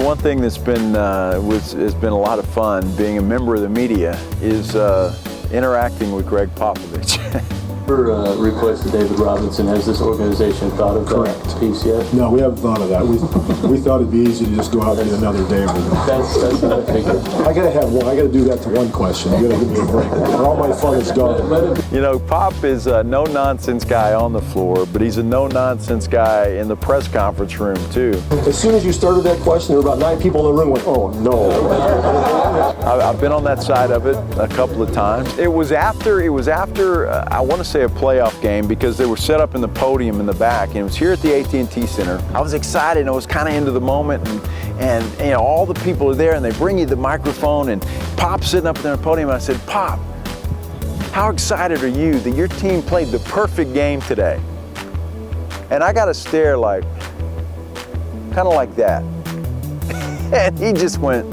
one thing that's been has been a lot of fun being a member of the media is interacting with Greg Popovich. For requested David Robinson, has this organization thought of that piece yet? No, we haven't thought of that. We thought it'd be easy to just go out and get another day. That's what I figured. I gotta have one. I gotta do that to one question. You gotta give me a break. All my fun is gone. You know, Pop is a no-nonsense guy on the floor, but he's a no-nonsense guy in the press conference room too. As soon as you started that question, there were about 9 people in the room went, "Oh no." I've been on that side of it a couple of times. It was after I want to say a playoff game, because they were set up in the podium in the back, and it was here at the AT&T Center. I was excited, and I was kind of into the moment, and you know, all the people are there, and they bring you the microphone, and Pop's sitting up there on the podium, and I said, "Pop, how excited are you that your team played the perfect game today?" And I got a stare like, kind of like that. And he just went,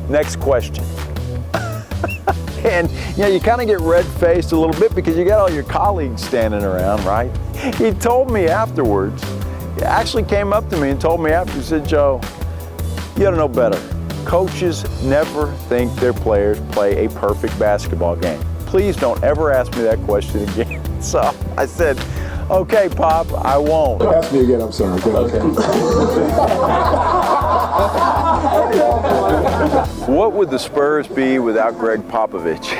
"Next question." And you know, you kind of get red-faced a little bit because you got all your colleagues standing around, right? He told me afterwards, he actually came up to me and told me after, he said, "Joe, you ought to know better. Coaches never think their players play a perfect basketball game. Please don't ever ask me that question again." So I said, "Okay, Pop, I won't." Ask me again, I'm sorry. Okay. What would the Spurs be without Greg Popovich?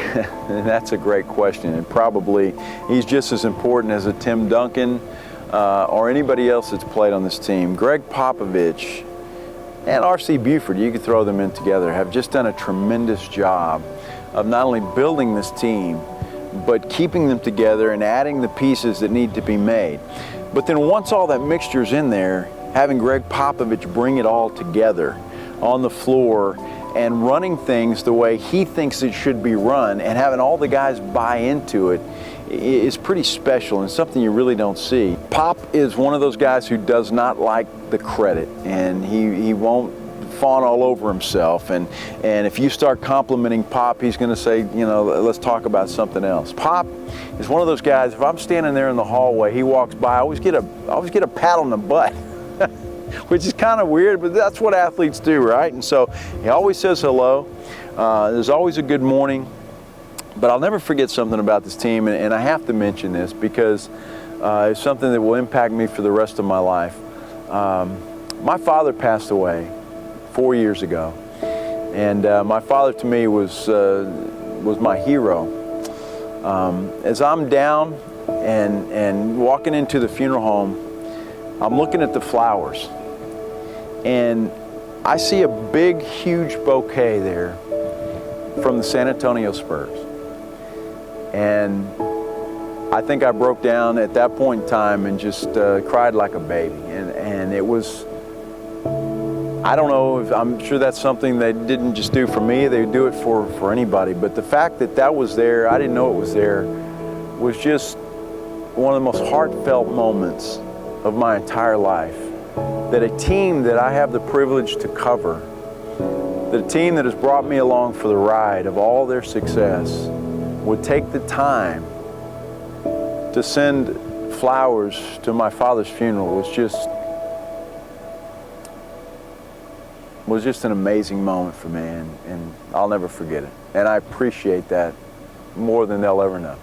And that's a great question. And probably he's just as important as a Tim Duncan or anybody else that's played on this team. Greg Popovich and R.C. Buford, you could throw them in together, have just done a tremendous job of not only building this team, but keeping them together and adding the pieces that need to be made. But then once all that mixture's in there, having Greg Popovich bring it all together on the floor and running things the way he thinks it should be run, and having all the guys buy into it is pretty special and something you really don't see. Pop is one of those guys who does not like the credit, and he won't fawn all over himself, and if you start complimenting Pop, he's going to say, you know, let's talk about something else. Pop is one of those guys, if I'm standing there in the hallway, he walks by, I always get a pat on the butt. Which is kind of weird, but that's what athletes do, right? And so he always says hello. There's always a good morning. But I'll never forget something about this team, and I have to mention this because it's something that will impact me for the rest of my life. My father passed away 4 years ago, and my father to me was my hero. As I'm down and walking into the funeral home, I'm looking at the flowers, and I see a big, huge bouquet there from the San Antonio Spurs. And I think I broke down at that point in time and just cried like a baby. And it was, I don't know, I'm sure that's something they didn't just do for me, they would do it for anybody. But the fact that that was there, I didn't know it was there, was just one of the most heartfelt moments of my entire life. That a team that I have the privilege to cover, that a team that has brought me along for the ride of all their success, would take the time to send flowers to my father's funeral was just an amazing moment for me, and I'll never forget it. And I appreciate that more than they'll ever know.